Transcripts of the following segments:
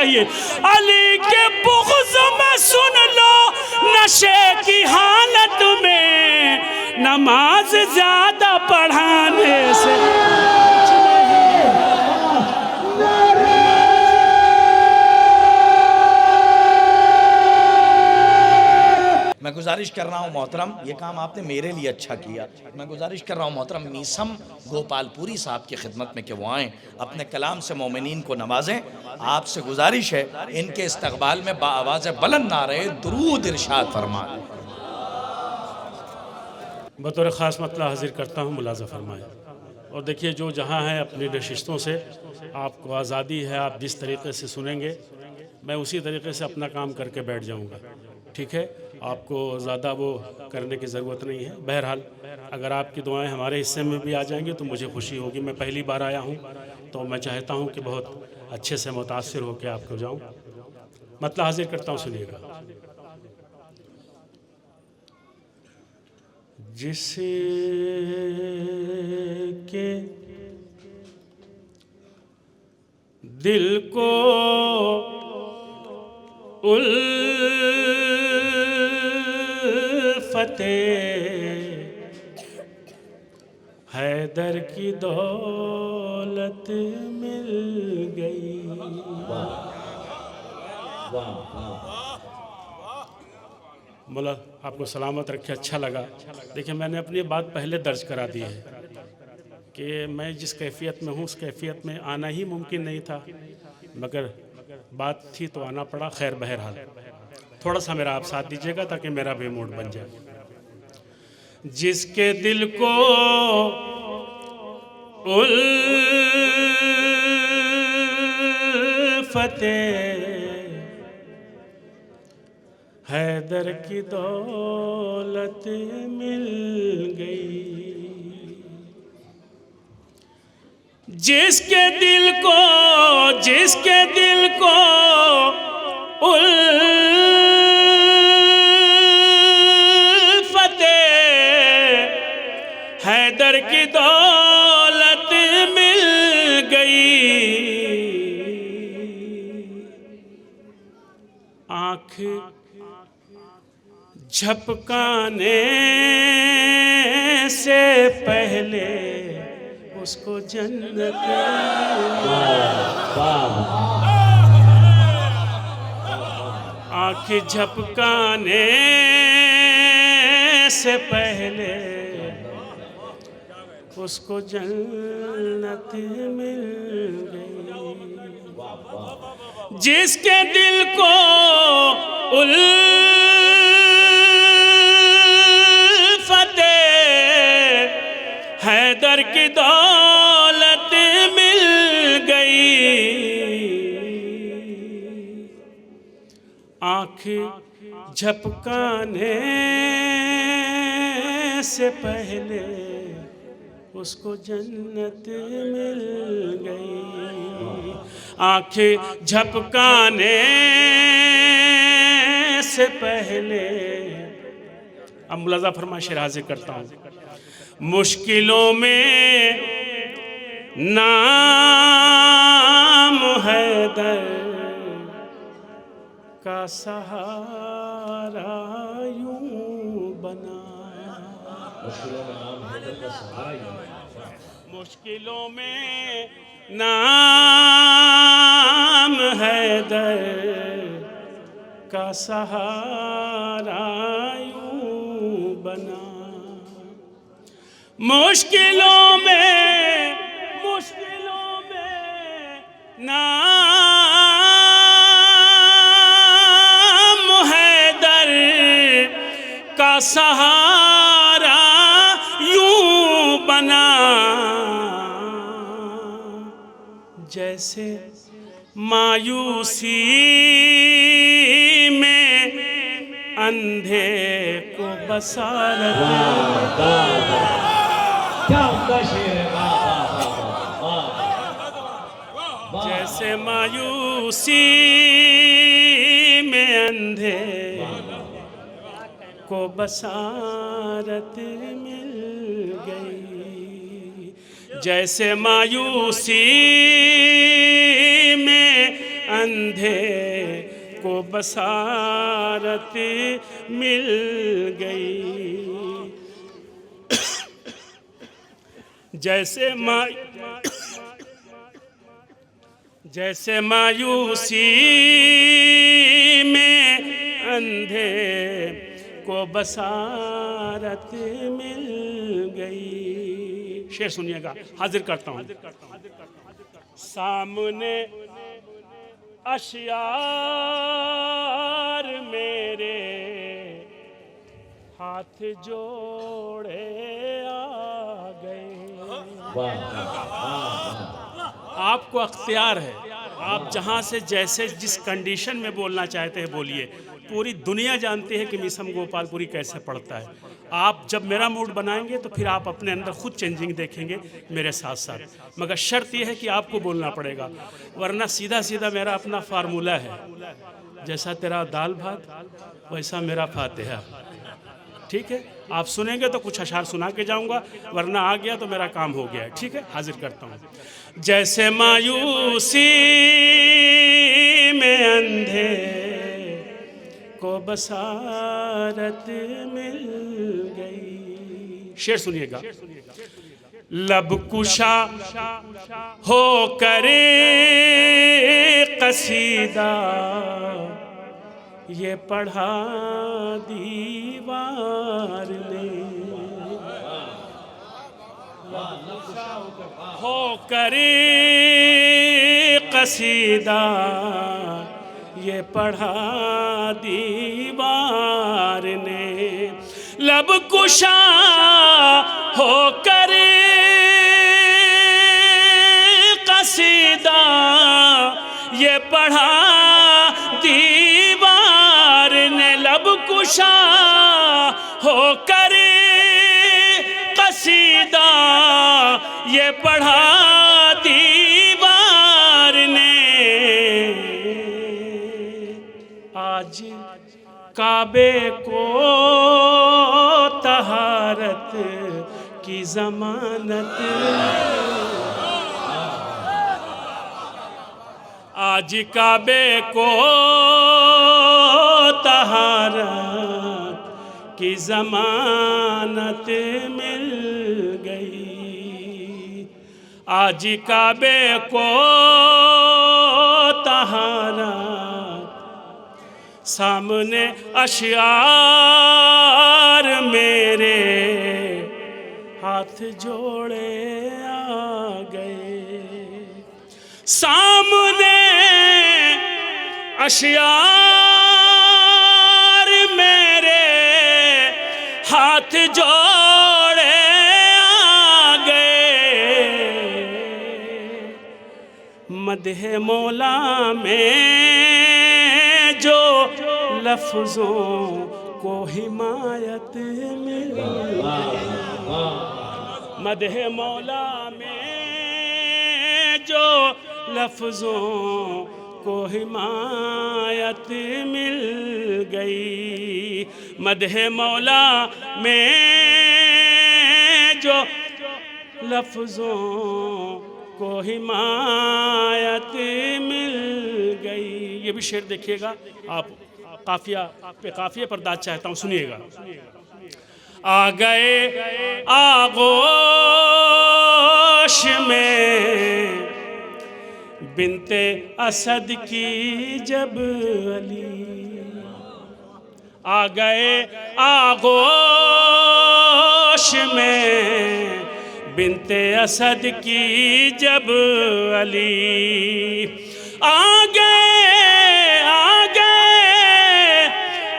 चाहिए। अली के बुग़्ज़ में सुन लो नशे की हालत में, नमाज ज़्यादा पढ़ाने से मैं गुजारिश कर रहा हूँ मोहतरम, ये काम आपने मेरे लिए अच्छा किया। मैं गुजारिश कर रहा हूँ मोहतरम मीसम गोपालपुरी साहब की खिदमत में कि वो आएँ, अपने कलाम से मोमिनीन को नवाजें। आपसे गुजारिश है इनके इस्तकबाल में बाआवाज़ बुलंद ना रहे दुरूद इरशाद फरमाएं। बतौर ख़ास मतला हाजिर करता हूँ, मुलाज़ा फरमाएँ। और देखिए जो जहाँ है अपनी नशिस्तों से आपको आज़ादी है, आप जिस तरीक़े से सुनेंगे मैं उसी तरीक़े से अपना काम करके बैठ जाऊँगा, ठीक है। आपको ज़्यादा वो करने की ज़रूरत नहीं है। बहरहाल अगर आपकी दुआएं हमारे हिस्से में भी आ जाएंगी तो मुझे खुशी होगी। मैं पहली बार आया हूँ तो मैं चाहता हूँ कि बहुत अच्छे से मुतासिर होकर आपको जाऊँ। मतलब हाजिर करता हूँ, सुनिएगा। जिसके दिल को उल्फते हैदर की दौलत मिल गई। मौला आपको सलामत रखे। अच्छा लगा। देखिए मैंने अपनी बात पहले दर्ज करा दी है कि मैं जिस कैफियत में हूँ उस कैफियत में आना ही मुमकिन नहीं था, मगर बात थी तो आना पड़ा। खैर बहरहाल थोड़ा सा मेरा आप साथ दीजिएगा ताकि मेरा भी मूड बन जाए। जिसके दिल को उल्फते हैदर की दौलत मिल गई, जिसके दिल को उल्फते हैदर की दौलत मिल गई। आँख झपकाने से पहले उसको जन्नत, आँख झपकाने से पहले उसको जन्नत मिल गई। जिसके दिल को उल्फते हैदर की दौलत मिल गई, आँख झपकाने से पहले उसको जन्नत मिल गई। आँख झपकाने से पहले। अब मुलाज़ा फरमा शेर हाज़िर करता हूँ। मुश्किलों में नाम हैदर का सहारा यूं बना, मुश्किलों में नाम हैदर का सहारा यूं बना। मुश्किलों में नाम हैदर का सहारा यूं बना, जैसे मायूसी में अंधे को बसारत। जैसे मायूसी में अंधे को बसारत मिल गई। जैसे मायूसी में अंधे को बसारत मिल गई। जैसे मायूसी में अंधे को बसारत मिल गई। शेर सुनिएगा, हाजिर करता हूँ। सामने अशियार मेरे हाथ जोड़े आ गए। आपको अख्तियार है, आप जहाँ से जैसे जिस कंडीशन में बोलना चाहते हैं बोलिए। पूरी दुनिया जानती है कि मीसम गोपालपुरी कैसे पढ़ता है। आप जब मेरा मूड बनाएंगे तो फिर आप अपने अंदर खुद चेंजिंग देखेंगे मेरे साथ साथ। मगर शर्त यह है कि आपको बोलना पड़ेगा, वरना सीधा सीधा मेरा अपना फार्मूला है, जैसा तेरा दाल भात वैसा मेरा फातिहा। ठीक है, आप सुनेंगे तो कुछ अशार सुना के जाऊंगा, वरना आ गया तो मेरा काम हो गया है। ठीक है, हाजिर करता हूँ। जैसे मायूसी में अंधे को बसारत मिल गई। शेर सुनिएगा। लब कुशा हो करे कसीदा ये पढ़ा दीवार ने। हो करे कसीदा ये पढ़ा दीवार ने। लब कुशा हो करे कसीदा ये पढ़ा दीवार ने। लब कुशा हो करे कसीदा ये पढ़ा दीवार ने। आज काबे को तहारत की जमानत। आज काबे को तहारत की जमानत मिल गई। आज काबे को तहारत, सामने अशियार मेरे हाथ जोड़े आ गए। सामने अशियार मेरे हाथ जोड़े आ गए। मदह मौला में जो लफ्ज़ों को हिमायत मिल गई। मदह मौला में जो लफ्ज़ों को हिमायत मिल गई। मदह मौला में जो लफ्ज़ों को हिमायत मिल गई। ये भी शेर देखिएगा आप, काफिया पर दाद चाहता हूँ, सुनिएगा। आ गए आगोश में बिनते असद की जब अली। आ गए आगोश में बिनते असद की जब अली। आ गए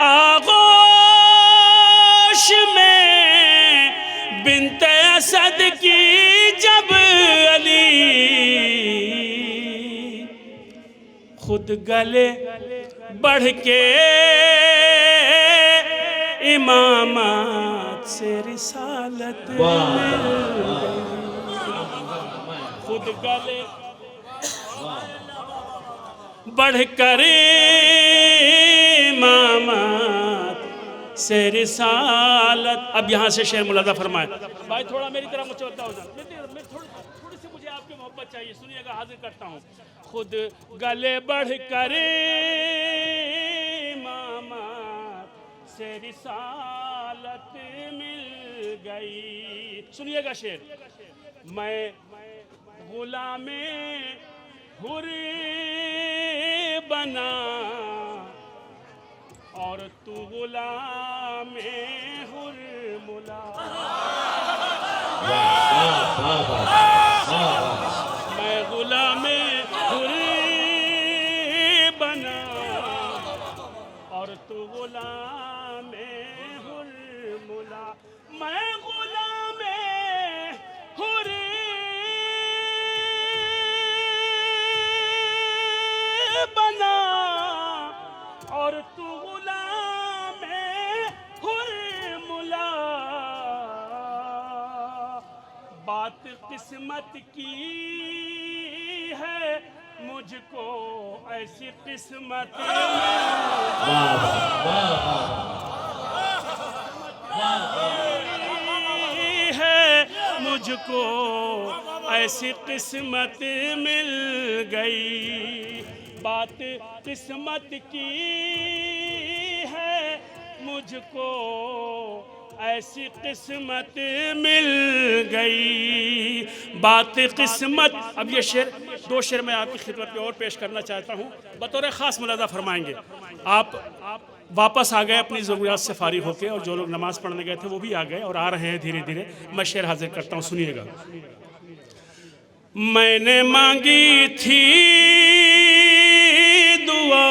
आगोश में बिनते असद की जब अली। खुद गले बढ़ के इमामत से रिसालत मिल गई। खुद गले बढ़ कर इमामत से रिसालत। अब यहाँ से शेर मुलादा फरमाए। भाई थोड़ा मेरी तरफ मुतवज्जा हो जाए, थोड़ी सी मुझे आपकी मोहब्बत चाहिए, सुनिएगा, हाजिर करता हूँ। खुद गले बढ़ कर मामा से रिसालत मिल गई। सुनिएगा शेर। मैं गुलामे हुर बना और तू गुलामे हुर मुला। मैं गुलामे हुर बना और तू गुलामे हुर मुला। मैं गुलामे हुर बना और तू गुलामे हुर मुला। बात किस्मत की है मुझको ऐसी किस्मत है मुझको ऐसी किस्मत मिल गई। बात किस्मत की है मुझको ऐसी किस्मत मिल गई। बात किस्मत। अब ये शेर, दो शेर मैं आपकी खिदमत में और पेश करना चाहता हूँ, बतौर ख़ास मुलादा फरमाएंगे। आप वापस आ गए अपनी ज़रूरियात से फारिग होकर, और जो लोग नमाज़ पढ़ने गए थे वो भी आ गए और आ रहे हैं धीरे धीरे। मैं शेर हाजिर करता हूँ, सुनिएगा। मैंने मांगी थी दुआ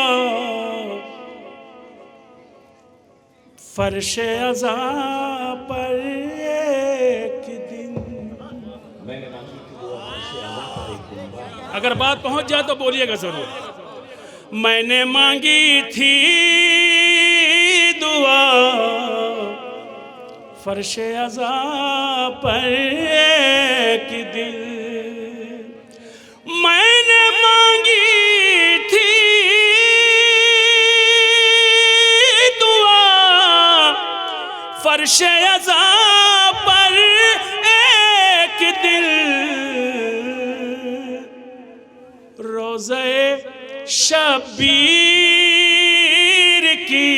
फर्शे अज़ा पर एक दिन। अगर बात पहुंच जाए तो बोलिएगा ज़रूर। मैंने मांगी थी दुआ फर्शे अज़ा पर एक दिन। मैंने मांगी थी दुआ फर्शे अज़ा पर एक दिन। रोज़े शबीर की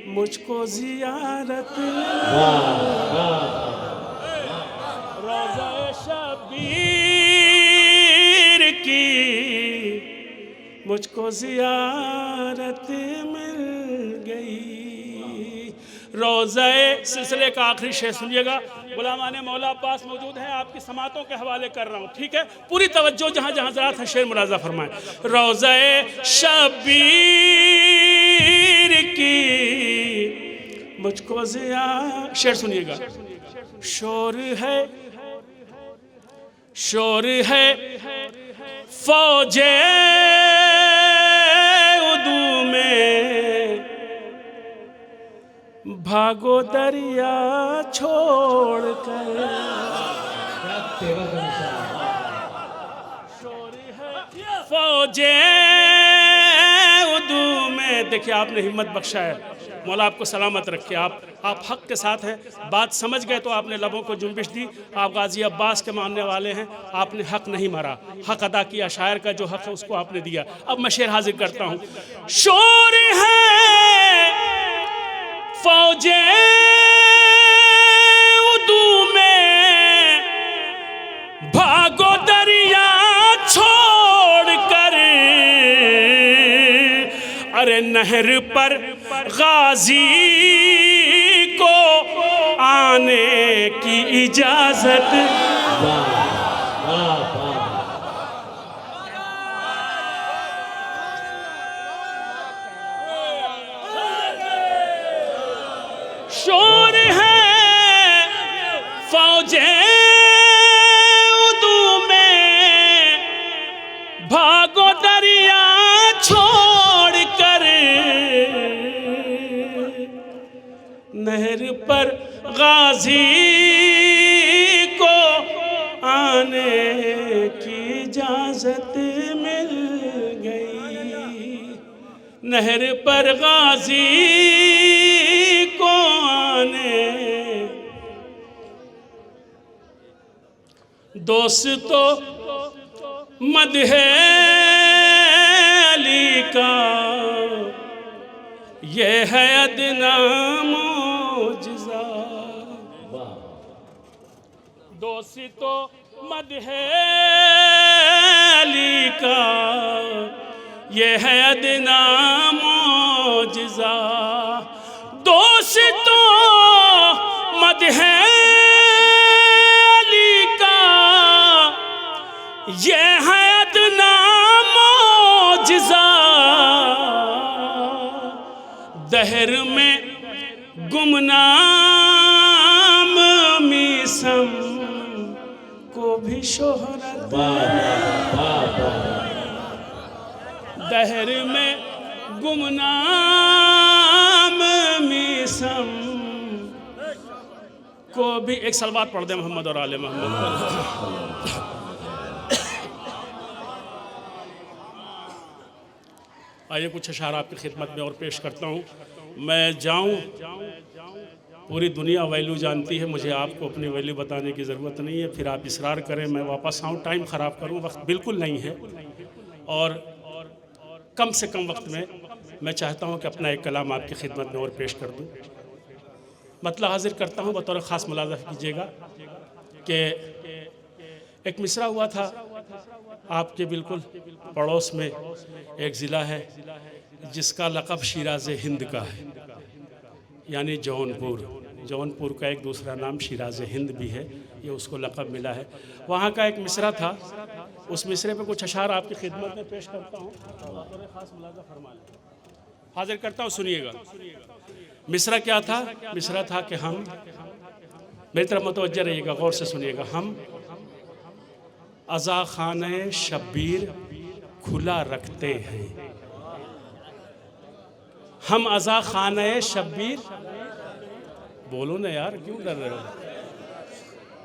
मुझको ज़ियारत। रोज़े शबीर की मुझको ज़ियारत मिल गई। रोज़े सिलसिले का आखिरी शेर सुनिएगा। गुलामाने मौला अब्बास मौजूद हैं, आपकी समातों के हवाले कर रहा हूँ, ठीक है? पूरी तवज्जो जहाँ जहाँ ज़रात है, शेर मुलाज़ा फरमाएं। रोज़े शबीर की मुझको ज़िया। शेर सुनिएगा। शोर है फौजे उदू में भागो दरिया छोड़ कर। शोर है फौजे उदू में। देखिए आपने हिम्मत बख्शा है, मौला आपको सलामत रखे। आप हक के साथ हैं, बात समझ गए तो आपने लबों को जुम्बिश दी। आप गाजी अब्बास के मानने वाले हैं, आपने हक नहीं मारा, हक अदा किया। शायर का जो हक है उसको आपने दिया। अब मैं शेर हाजिर करता हूँ। शोर है फौजे उदू में भागो दरिया छोड़ कर। अरे नहर पर गाजी को आने की इजाजत। शोर है फौजे उदू में भागो दरिया छोड़ कर। नहर पर गाजी को आने की इजाजत मिल गई। नहर पर गाजी दोस्तों मदहे अली का ये है अदना मोजज़ा। दोस्तों मदहे अली का ये है अदना मोजज़ा। दोस्तों मदहे अली का ये है अदना मोजज़ा। दहर में गुमनाम मीसम को भी शोहरत। दहर में गुमनाम मीसम को भी। एक सलवात पढ़ दे मोहम्मद और आले मोहम्मद। आइए कुछ अशार आपकी खिदमत में और पेश करता हूँ। मैं जाऊँ, पूरी दुनिया वैल्यू जानती है, मुझे आपको अपनी वैल्यू बताने की ज़रूरत नहीं है। फिर आप इसरार करें मैं वापस आऊँ, टाइम ख़राब करूँ, वक्त बिल्कुल नहीं है। और कम से कम वक्त में मैं चाहता हूँ कि अपना एक कलाम आपकी खिदमत में और पेश कर दूँ। मतलब हाजिर करता हूँ, बतौर ख़ास मुलाज़ा कीजिएगा कि एक मिसरा हुआ था आपके बिल्कुल पड़ोस में। एक ज़िला है जिसका लक़ब शिराज़ हिंद का है, यानी जौनपुर। जौनपुर का एक दूसरा नाम शिराज़ हिंद भी है, ये उसको लक़ब मिला है। वहाँ का एक मिसरा था, उस मिसरे पे कुछ अशार आपकी खिदमत में पेश करता हूँ, बतौर ख़ास मुलाज़ा फरमा लें। हाजिर करता हूँ, सुनिएगा। मिसरा क्या था? मिसरा था कि हम, मेरी तरफ मुतवज्जह रहिएगा, गौर से सुनिएगा। हम अज़ा खाने शब्बीर खुला रखते हैं। हम अज़ा खाने शब्बीर, बोलो ना यार, क्यों डर रहे हो?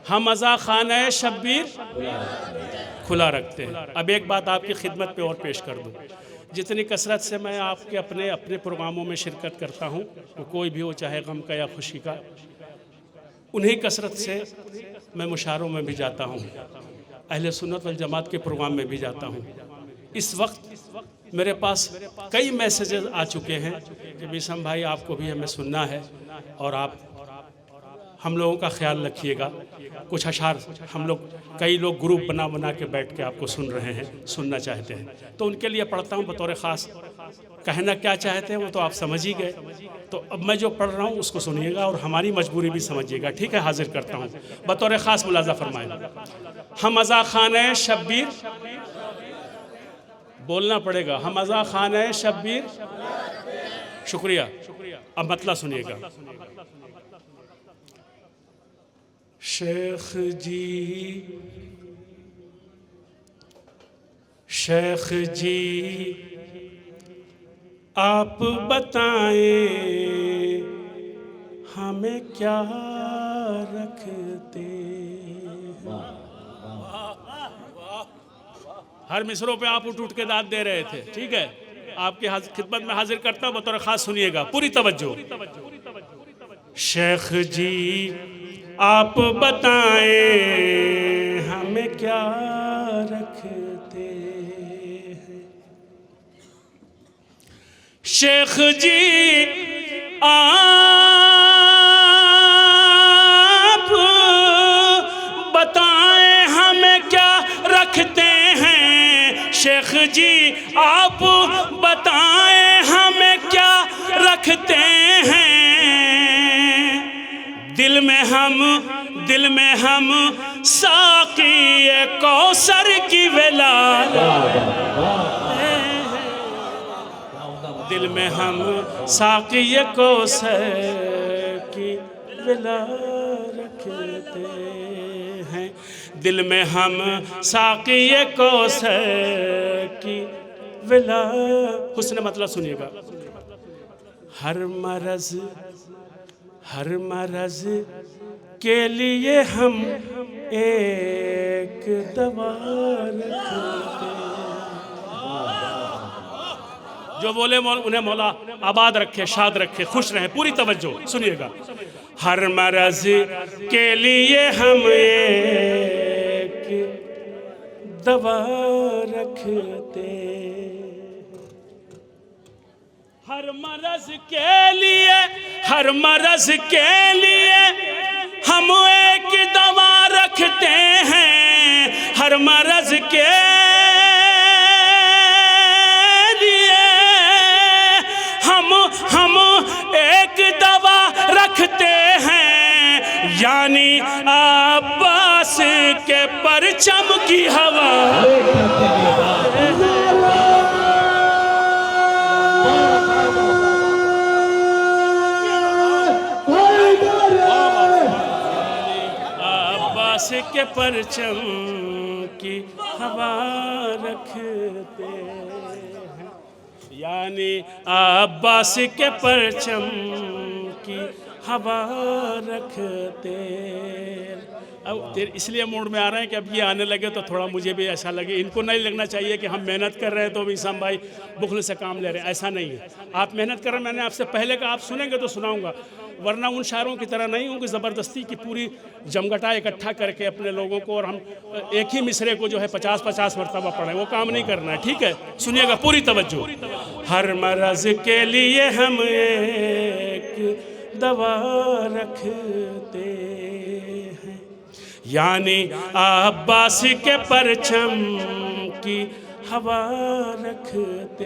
हम अज़ा खाने शब्बीर खुला रखते हैं। अब एक बात आपकी खिदमत पे और पेश कर दूँ। जितनी कसरत से मैं आपके अपने प्रोग्रामों में शिरकत करता हूँ, वो कोई भी हो, चाहे गम का या खुशी का, उन्हीं कसरत से मैं मुशारों में भी जाता हूँ, अहले सुन्नत वल जमात के प्रोग्राम में भी जाता हूँ। इस वक्त मेरे पास कई मैसेजेस आ चुके हैं कि मीसम भाई आपको भी हमें सुनना है और आप हम लोगों का ख्याल रखिएगा। कुछ अशार हम लोग, कई लोग ग्रुप बना बना के बैठ के आपको सुन रहे हैं, सुनना चाहते हैं, तो उनके लिए पढ़ता हूँ बतौर ख़ास। कहना क्या चाहते हैं वो तो आप समझ ही गए, तो अब मैं जो पढ़ रहा हूँ उसको सुनिएगा और हमारी मजबूरी भी समझिएगा। ठीक है, हाजिर करता हूँ, बतौर ख़ास मुलाज़ा फरमाएं। हम अज़ा खाने शब्बीर, बोलना पड़ेगा, हम अज़ा खाने शब्बीर, शुक्रिया। अब मतलब सुनिएगा। शेख जी आप बताएं हमें क्या रखते हैं। हर मिसरों पे आप उठ के दाद दे रहे थे। ठीक है, आपकी खिदमत में हाजिर करता हूँ, बतौर ख़ास सुनिएगा, पूरी तवज्जो। शेख जी आप बताएं हमें क्या रखते हैं। शेख जी आप बताएं हमें क्या रखते हैं। शेख जी आप बताएं हमें क्या रखते हैं। दिल में हम साक़ी कौसर की वेला, दिल में हम साक़ी कौसर की वेला रखते हैं। दिल में हम साक़ी कौसर की वेला। हुस्न मतलब सुनिएगा। हर मरज़ के लिए हम एक दवा रखते हैं। जो बोले उन्हें मौला आबाद रखे, शाद रखे, खुश रहे। पूरी तवज्जो सुनिएगा। हर मरज़ के लिए हम एक दवा रखते, हर मरज के लिए, हर मरज के लिए हम एक दवा रखते हैं, हर मरज के लिए हम एक दवा रखते हैं, यानी अब्बास के परचम की हवा। अब्बास के परचम की हवा रखते हैं, यानी अब्बास के परचम की हवा रखते। अब इसलिए मूड में आ रहे हैं कि अब ये आने लगे तो थोड़ा मुझे भी ऐसा लगे, इनको नहीं लगना चाहिए कि हम मेहनत कर रहे हैं तो मीसम भाई बुखल से काम ले रहे हैं, ऐसा नहीं है। आप मेहनत कर रहे हैं, मैंने आपसे पहले का आप सुनेंगे तो सुनाऊंगा, वरना उन शायरों की तरह नहीं हूँ कि ज़बरदस्ती की पूरी जमघटा इकट्ठा करके अपने लोगों को और हम एक ही मिसरे को जो है 50-50 मरतबा पढ़ें, वो काम नहीं करना है। ठीक है, सुनिएगा पूरी तवज्जो। हर मरज के लिए हम एक दवा रखते हैं, यानी अब्बास के परचम की हवा रखते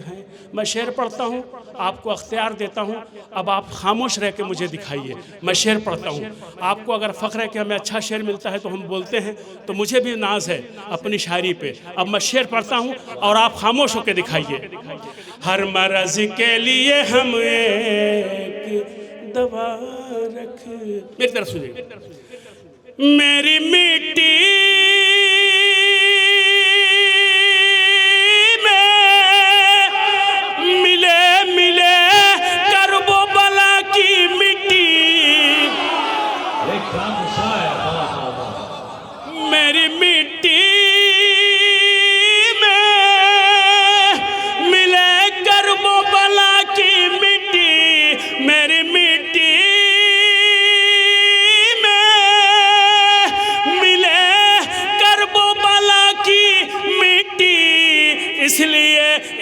हैं। मैं शेर पढ़ता हूँ, आपको अख्तियार देता हूँ, अब आप खामोश रह के मुझे दिखाइए। मैं शेर पढ़ता हूँ, आपको अगर फ़ख्र है कि हमें अच्छा शेर मिलता है तो हम बोलते हैं, तो मुझे भी नाज है अपनी शायरी पे। अब मैं शेर पढ़ता हूँ और आप खामोश होकर दिखाइए। हर मरज के लिए हम एक दवा रख, मेरी तरफ सुनिए। मेरी मिट्टी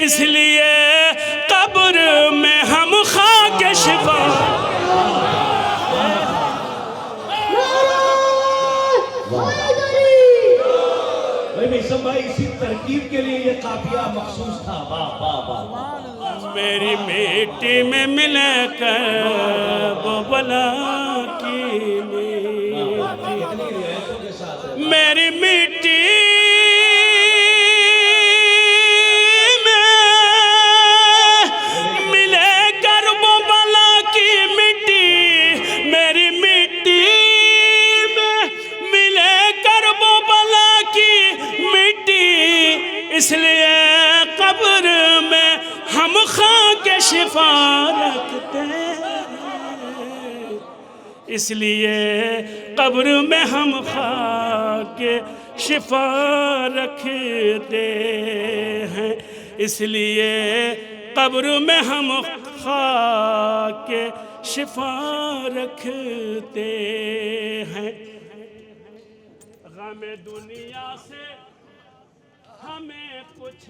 इसलिए कब्र में हम खाक शिफा। भाई इसी तरकीब के लिए ये काफिया मखसूस था। वाह वाह वाह। मेरी मिट्टी में मिले कर वो बला की मेरी मिट्टी इसलिए कब्र में हम खाक शिफा रखते हैं, इसलिए कब्र में हम खाक शिफा रखते हैं, इसलिए कब्र में हम खाक शिफा रखते हैं। गम दुनिया से हमें कुछ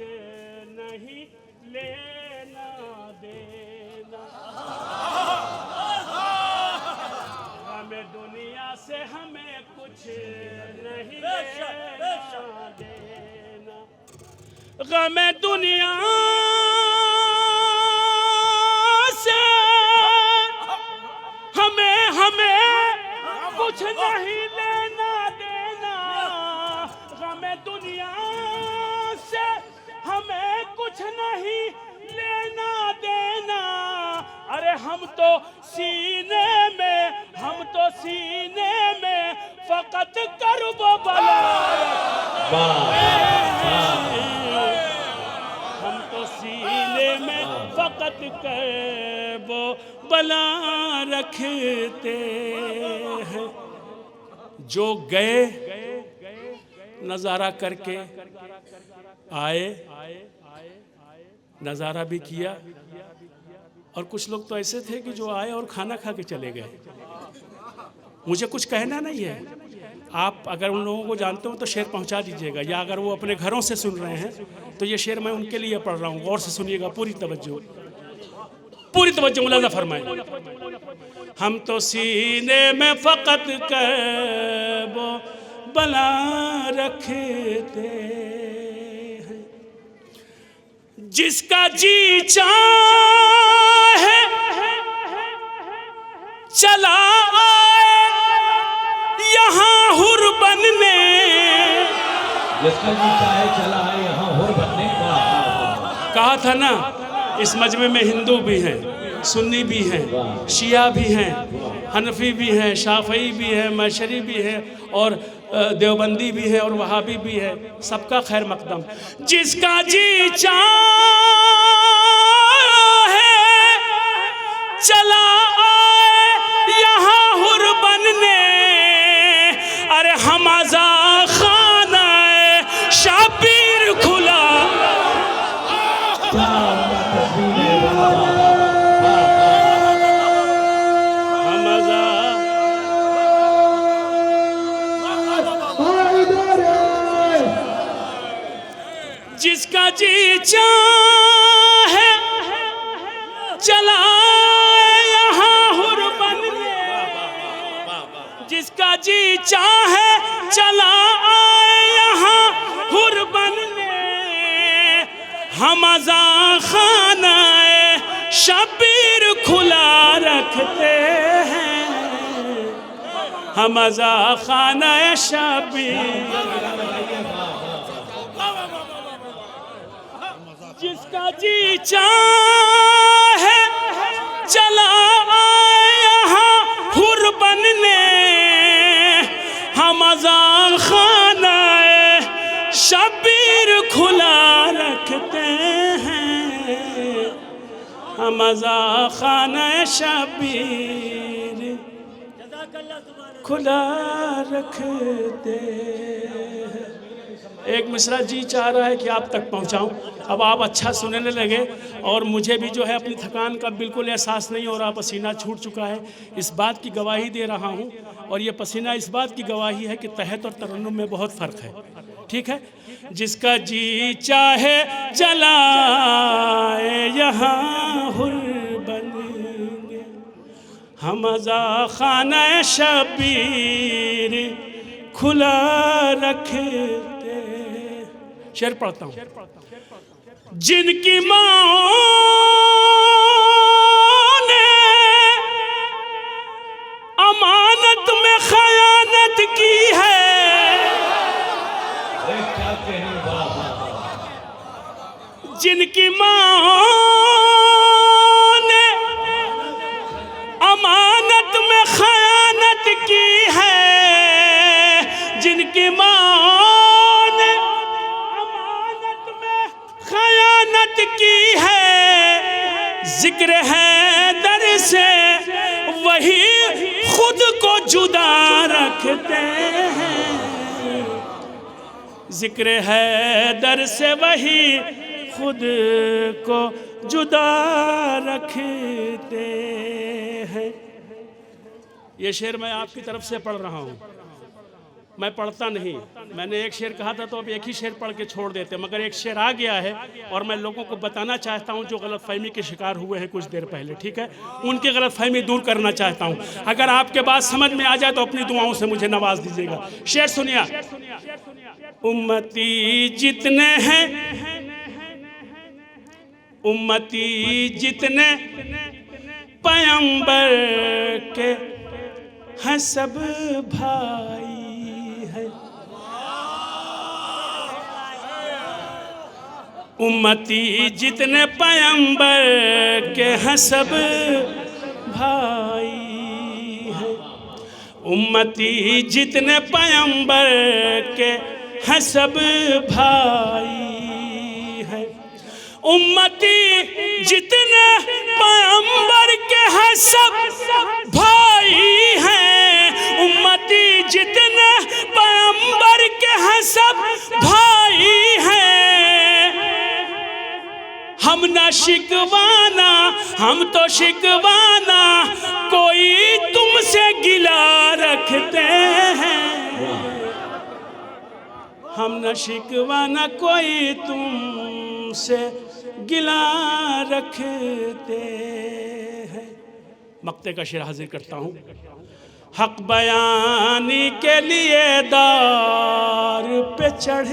नहीं लेना देना, हमें दुनिया से हमें कुछ नहीं लेना देना, गम दुनिया से हमें कुछ नहीं लेना देना, गम दुनिया हमें कुछ नहीं लेना देना। अरे हम तो सीने में फकत करबो बला, हम तो सीने में फकत करबो बला रखते हैं। जो गए नज़ारा करके आए, नज़ारा भी किया, और कुछ लोग तो ऐसे थे कि जो आए और खाना खा के चले गए। मुझे कुछ कहना नहीं है, आप अगर उन लोगों को जानते हो तो शेर पहुंचा दीजिएगा, या अगर वो अपने घरों से सुन रहे हैं तो ये शेर मैं उनके लिए पढ़ रहा हूँ, गौर से सुनिएगा, पूरी तवज्जो मुलाजा फरमाएं। हम तो सीने में फ़कत वो बला रखते हैं, जिसका जी चाहे चला आए यहाँ हुर बनने, जिसका जी चाहे चला आए यहाँ हुर बनने का। कहा था ना, इस मजमे में हिंदू भी हैं, सुन्नी भी हैं, शिया भी हैं, हनफी भी हैं, शाफई भी हैं, मशरी भी हैं, और देवबंदी भी है, और वहाबी भी है। सबका खैर मकदम। जिसका जी चाहे चला आए यहाँ हुर बनने, अरे हम आज़ा खाना शाबीर खुला, जिसका जी चाहे चला यहाँ हुर बनने, जिसका जी चाहे चला यहाँ हुर बनने, हम आज़ा खाना शबीर खुला रखते हैं, हम आज़ा खाना शबीर। जिसका जी चाहे चला यहाँ हुर बनने, हम आज़ा खाना शबीर खुला रखते हैं, हम आज़ा खाना शबीर खुला रखते हैं। एक मिसरा जी चाह रहा है कि आप तक पहुंचाऊं। अब आप अच्छा सुनने लगे, और मुझे भी जो है अपनी थकान का बिल्कुल एहसास नहीं हो रहा, पसीना छूट चुका है। इस बात की गवाही दे रहा हूं, और ये पसीना इस बात की गवाही है कि तहत और तरन्नुम में बहुत फ़र्क है। ठीक है। जिसका जी चाहे चलाए यहाँ हुर बनेंगे, हम आज़ा खाना शबीर खुला रखते। शेर पढ़ता हूँ। जिनकी माँ ने अमानत में खयानत की है, जिनकी माँ ने अमानत में खयानत की है, जिनकी माँ ने अमानत में खयानत की है, जिक्र है दर से वही खुद को जुदा रखते हैं, जिक्र है दर से वही खुद को जुदा रखते हैं। ये शेर मैं आपकी तरफ से पढ़ रहा हूँ, मैं पढ़ता नहीं। मैंने एक शेर कहा था तो अब एक ही शेर पढ़ के छोड़ देते, मगर एक शेर आ गया है और मैं लोगों को बताना चाहता हूँ जो गलतफहमी के शिकार हुए हैं कुछ देर पहले। ठीक है, उनकी गलतफहमी दूर करना चाहता हूँ। अगर आपके बात समझ में आ जाए तो अपनी दुआओं से मुझे नवाज दीजिएगा। शेर सुनिए। उम्मती जितने हैं, उम्मती जितने पैगंबर के हैं सब भाई है, उम्मती जितने पैगंबर के हैं सब भाई है, उम्मती जितने पैगंबर के हैं सब भाई है, उम्मती जितने पैगंबर के हैं सब भाई हैं, उम्मती जितने पैगंबर के हैं सब भाई हैं। हम ना शिकवाना, हम तो शिकवाना कोई तुमसे गिला रखते हैं, काम न शिकवा न कोई तुमसे गिला रखते हैं। मक्ते का शेर हाजिर करता हूँ। हक बयानी के लिए दार पे चढ़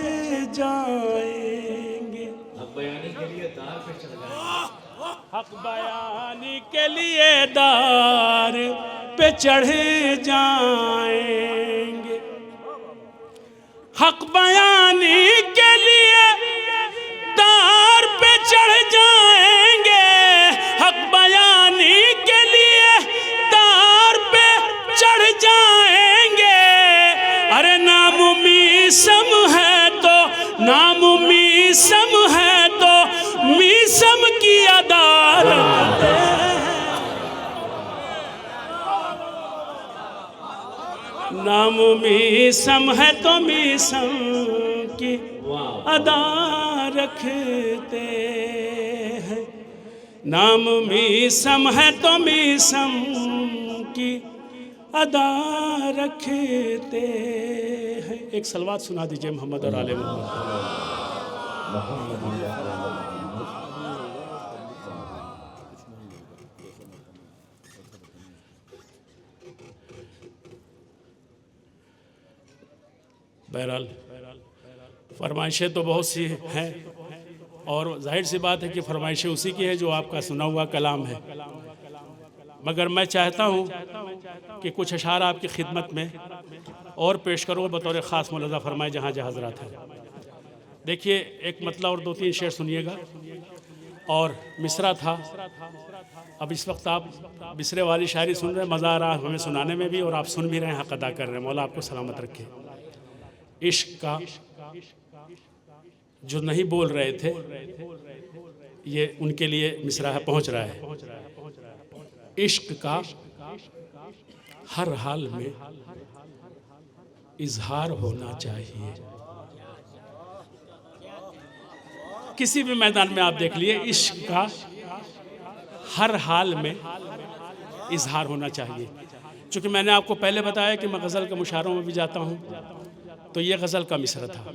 जाएंगे, अब बयानी के लिए दार पे चढ़ जाएंगे, हक बयानी के लिए दार पे चढ़ जाएंगे, हक बयानी के लिए दार पे चढ़ जाएंगे, हक बयानी के लिए दार पे चढ़ जाएंगे। अरे नाम मीसम है तो, नाम मीसम है तो मीसम की अदालत है। नाम मीसम है तो मीसम की अदा रखते हैं। नाम मीसम है तो मीसम की अदा रखते हैं। एक सलवात सुना दीजिए मोहम्मद और आले मोहम्मद। बहरहाल फरमाइशें तो बहुत सी हैं और जाहिर सी बात है कि फरमाइशें उसी की है जो आपका सुना हुआ कलाम है, मगर मैं चाहता हूँ कि कुछ अशार आपकी खिदमत में और पेश करूँ बतौर ख़ास मुलाज़ा फरमाए जहाँ जहाँ हज़रात हैं। देखिए एक मतलब और दो तीन शेर सुनिएगा और मिसरा था। अब इस वक्त आप मिसरे वाली शायरी सुन रहे हैं, मज़ा आ रहा है हमें सुनाने में भी और आप सुन भी रहे हैं, हक़ अदा कर रहे हैं। मौला आपको सलामत रखे। इश्क का जो नहीं बोल रहे थे ये उनके लिए मिसरा है, पहुँच रहा है। इश्क का हर हाल में इजहार होना चाहिए। किसी भी मैदान में आप देख लिए, इश्क का हर हाल में इजहार होना चाहिए। चूँकि मैंने आपको पहले बताया कि मैं गज़ल के मुशायरों में भी जाता हूँ, तो ये गज़ल का मिसरा था।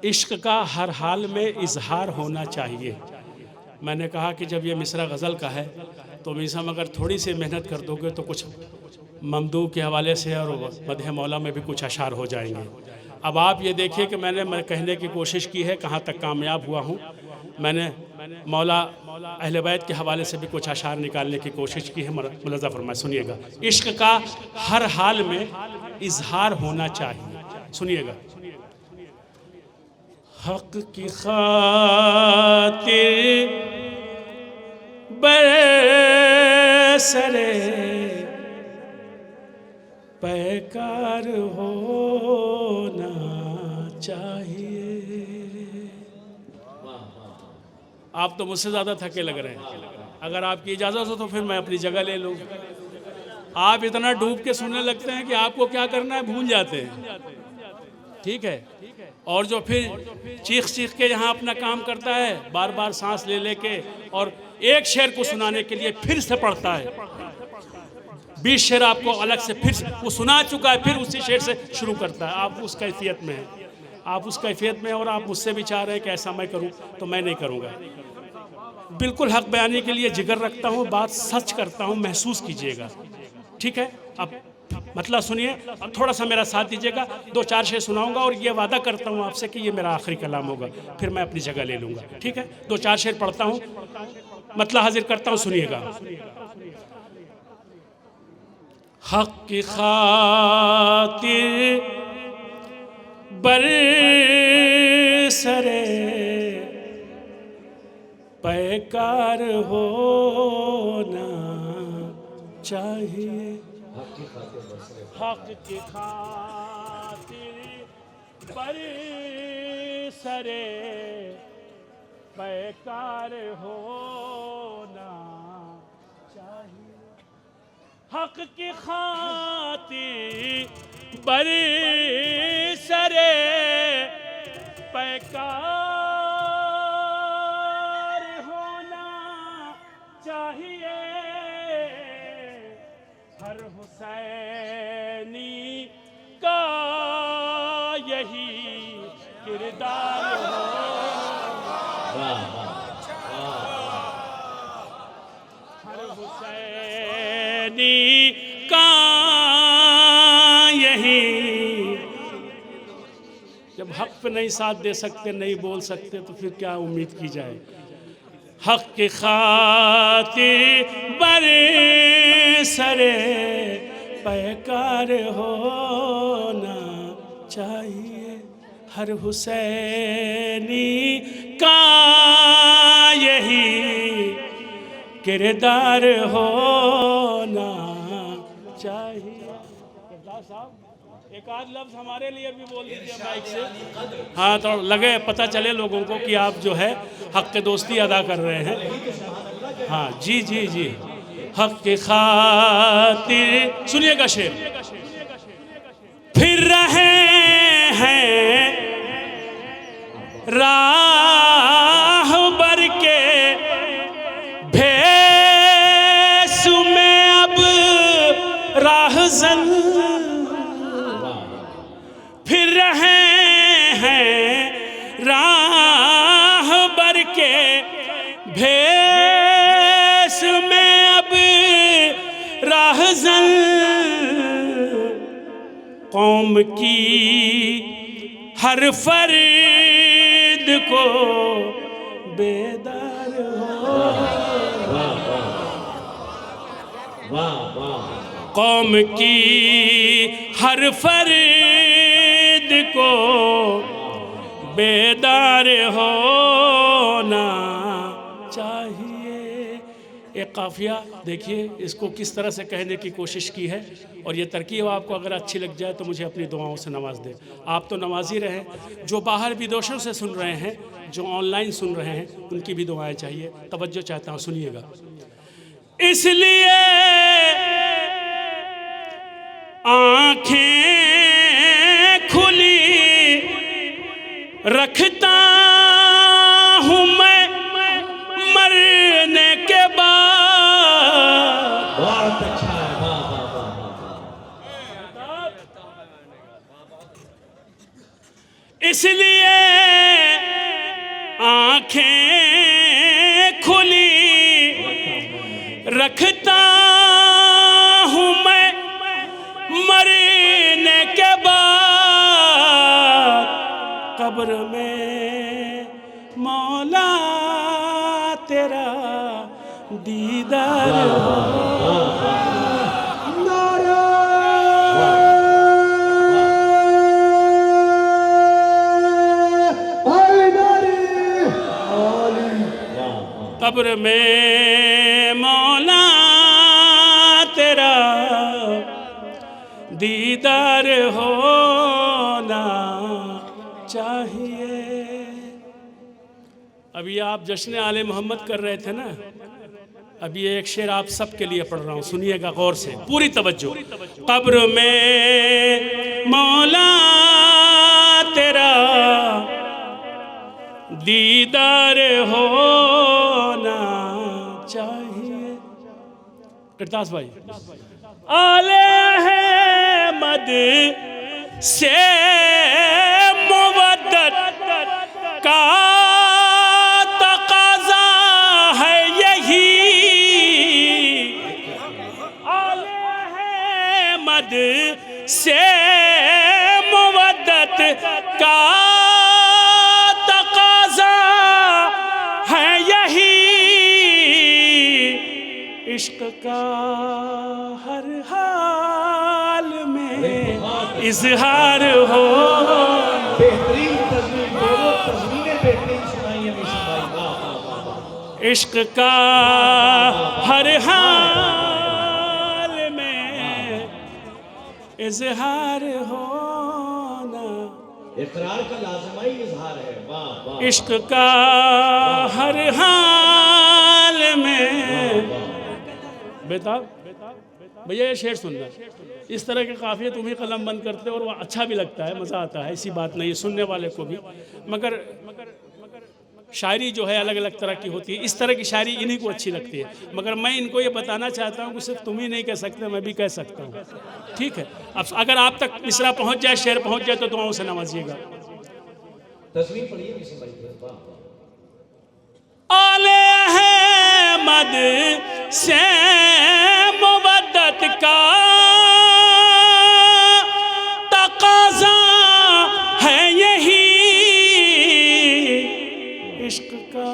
इश्क का हर हाल में इजहार होना चाहिए। मैंने कहा कि जब ये मिसरा गज़ल का है तो मीसम अगर थोड़ी सी मेहनत कर दोगे तो कुछ ममदू के हवाले से और मदह मौला में भी कुछ अशार हो जाएंगे। अब आप ये देखिए कि मैंने कहने की कोशिश की है, कहाँ तक कामयाब हुआ हूँ। मैंने मौला अहले बैत के हवाले से भी कुछ अशार निकालने की कोशिश की है। मुलाज़ा फरमाए, सुनिएगा। इश्क का हर हाल में इजहार होना चाहिए, सुनिएगा। हक की खातिर बरसरे पैकार होना चाहिए। आप तो मुझसे ज़्यादा थके लग रहे हैं, अगर आपकी इजाज़त हो तो फिर मैं अपनी जगह ले लूँ। आप इतना डूब के सुनने लगते हैं कि आपको क्या करना है भूल जाते हैं, ठीक है। और जो फिर चीख चीख के यहाँ अपना काम करता है, बार बार सांस ले लेके और एक शेर को सुनाने के लिए फिर से पढ़ता है, 20 शेर आपको अलग से फिर वो सुना चुका है, फिर उसी शेर से शुरू करता है। आप उस कैफियत में हैं, आप उस कैफियत में, और आप मुझसे भी चाह रहे हैं कि ऐसा मैं करूं, तो मैं नहीं करूंगा। बिल्कुल हक बयानी के लिए जिगर रखता हूं, बात सच करता हूं, महसूस कीजिएगा, ठीक है। अब मतलब सुनिए, अब थोड़ा सा मेरा साथ दीजिएगा। 2-4 शेर सुनाऊंगा और ये वादा करता हूं आपसे कि ये मेरा आखिरी कलाम होगा, फिर मैं अपनी जगह ले लूँगा, ठीक है। 2-4 शेर पढ़ता हूँ, मतलब हाजिर करता हूँ, सुनिएगा। हक की खातिर बरसरे पैकार होना चाहिए। हक की खातिर बरसरे पैकार होना चाहिए। हक की खातिर बरसरे पैकार होना चाहिए। हर हुसैनी का यही किरदार हो। वाह वाह हर हुसैनी का यही, जब हक पे नहीं साथ दे सकते, नहीं बोल सकते, तो फिर क्या उम्मीद की जाए। हक की खातिर बरसरे पैकार होना चाहिए। हर हुसैनी का यही किरदार होना चाहिए। साहब एक आध लफ्ज़ हमारे लिए भी बोल दीजिए माइक से। हाँ, तो लगे पता चले लोगों को कि आप जो है हक के दोस्ती अदा कर रहे हैं। हाँ जी जी जी, हक की खातिर सुनिएगा शेर। फिर रहे हैं राहबर के भेस में अब राहज़न, फिर रहे हैं राहबर के भेस में अब राहज़न, कौम की हर फर्द को बेदार हो। वाह वाह, कौम की हर फर्द को बेदार होना चाहिए। एक काफिया देखिए इसको किस तरह से कहने की कोशिश की है, और ये तरकीब आपको अगर अच्छी लग जाए तो मुझे अपनी दुआओं से नवाज दे। आप तो नवाजी रहें, जो बाहर विदेशों से सुन रहे हैं, जो ऑनलाइन सुन रहे हैं, उनकी भी दुआएं चाहिए। तवज्जो चाहता हूँ, सुनिएगा। इसलिए आँखें खुली रखता हूँ मैं मरने के बाद। बहुत अच्छा है, वाह वाह वाह। इसलिए आँखें खुली रखता हूँ मैं मरने के बाद। कब्र में मौला तेरा दीदार हो। कब्र में मौला तेरा दीदार होना चाहिए। अभी आप जश्न आले मोहम्मद कर रहे थे ना, अभी एक शेर आप सबके लिए पढ़ रहा हूँ, सुनिएगा गौर से, पूरी तवज्जो। कब्र में मौला तेरा दीदार होना चाहिए। करतास भाई, आले अहमद से मुवद्दत का तकाज़ा है यही। आले अहमद से मुवद्दत का इश्क का हर हाल में इजहार हो। बेहतरीन तस्वीर, तस्वीरें बेहतरीन सुनाई है मिशन भाई, वाह वाह वाह। इश्क का हर हाल में इजहार होना, इकरार का लाज़िमा ही इजहार है, वाह वाह। इश्क का हर हाल में। बेताब भैया ये शेर सुनना, इस तरह के काफ़िए तुम ही कलम बंद करते हो और वो अच्छा भी लगता है, मज़ा आता है, ऐसी बात नहीं है सुनने वाले को भी। मगर शायरी जो है अलग अलग तरह की होती है, इस तरह की शायरी इन्हीं को अच्छी लगती है। मगर मैं इनको ये बताना चाहता हूँ कि सिर्फ तुम ही नहीं कह सकते, मैं भी कह सकता हूँ। ठीक है, अब अगर आप तक मिसरा पहुँच जाए, शेर पहुँच जाए तो दुआओं से नवाजिएगा। तस्वीर पढ़िए मिशन भाई की। वाह आले अहमद से मुवद्दत का तकाज़ा है यही, इश्क का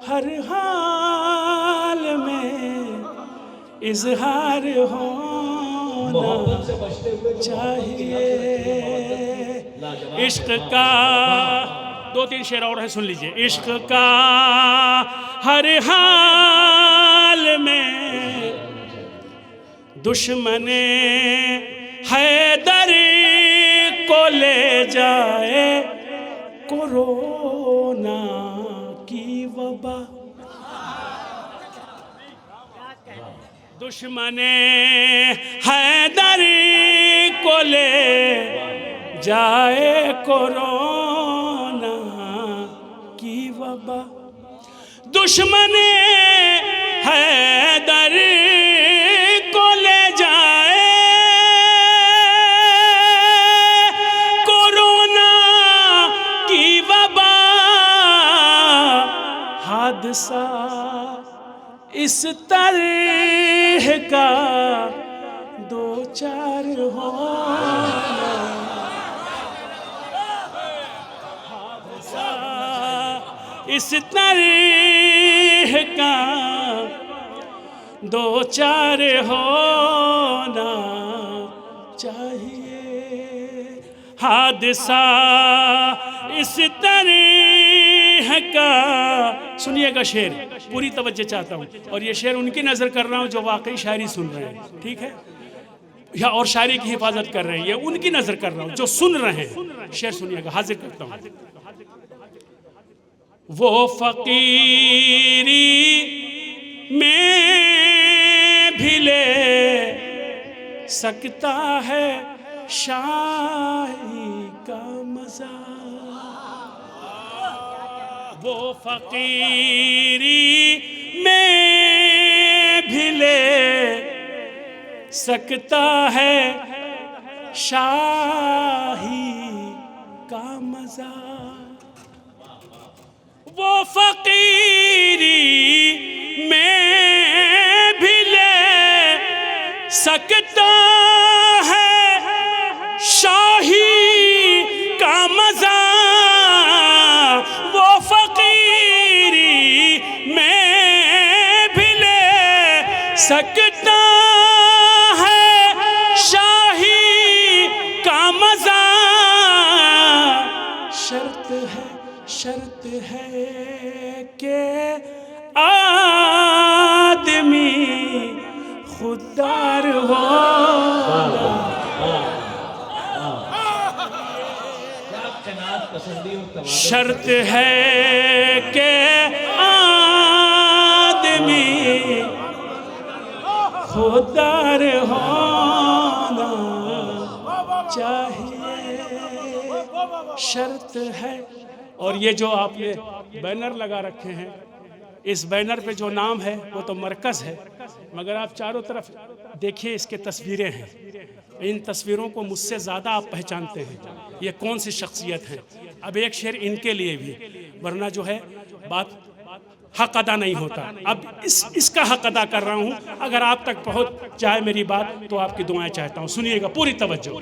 हर हाल में इजहार होना मोहब्बत से बचते हुए जो चाहिए। इश्क का दो तीन शेर और है, सुन लीजिए। इश्क का हर हाल में दुश्मने हैदर को ले जाए कोरोना की वबा। दुश्मने हैदर को ले जाए कोरोना की वबा। दुश्मने हैदर को ले जाए कोरोना की वबा। हादसा इस तरह का दो चार होना, हादसा इस तरह का दो चार होना चाहिए। हादसा इस तरह का, सुनिएगा शेर, पूरी तवज्जो चाहता हूँ। और ये शेर उनकी नज़र कर रहा हूँ जो वाकई शायरी सुन रहे हैं, ठीक है, या और शायरी की हिफाजत कर रहे हैं। ये उनकी नज़र कर रहा हूँ जो सुन रहे हैं। शेर सुनिएगा, हाजिर करता हूँ। वो फकीरी में भी ले सकता है शाही का मजा। वो फकीरी में भी ले सकता है शाही का मजा। वो फकीरी में भी ले सकता है शाही का मजा। वो फकीरी में भी ले सकता है शाही का मजा। शर्त है कि आदमी खुददार हो। शर्त है कि आदमी खुददार होना चाहिए। शर्त है। और ये जो आपने बैनर लगा रखे हैं, इस बैनर पे जो नाम है वो तो मरकज़ है, मगर आप चारों तरफ देखिए इसके तस्वीरें हैं। इन तस्वीरों को मुझसे ज़्यादा आप पहचानते हैं ये कौन सी शख्सियत है। अब एक शेर इनके लिए भी, वरना जो है बात हक अदा नहीं होता। अब इसका हक अदा कर रहा हूँ। अगर आप तक पहुँच जाए मेरी बात तो आपकी दुआएं चाहता हूँ। सुनिएगा पूरी तवज्जो।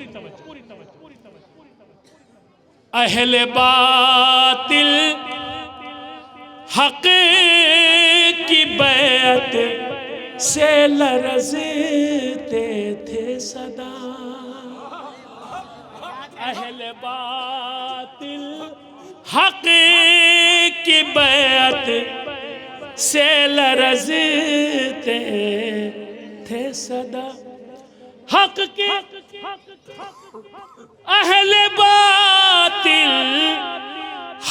अहले बातिल हक की बैत से लरज़ते थे सदा। अहले बातिल हक की बैत से लरज़ते थे सदा। हक के अहले बातिल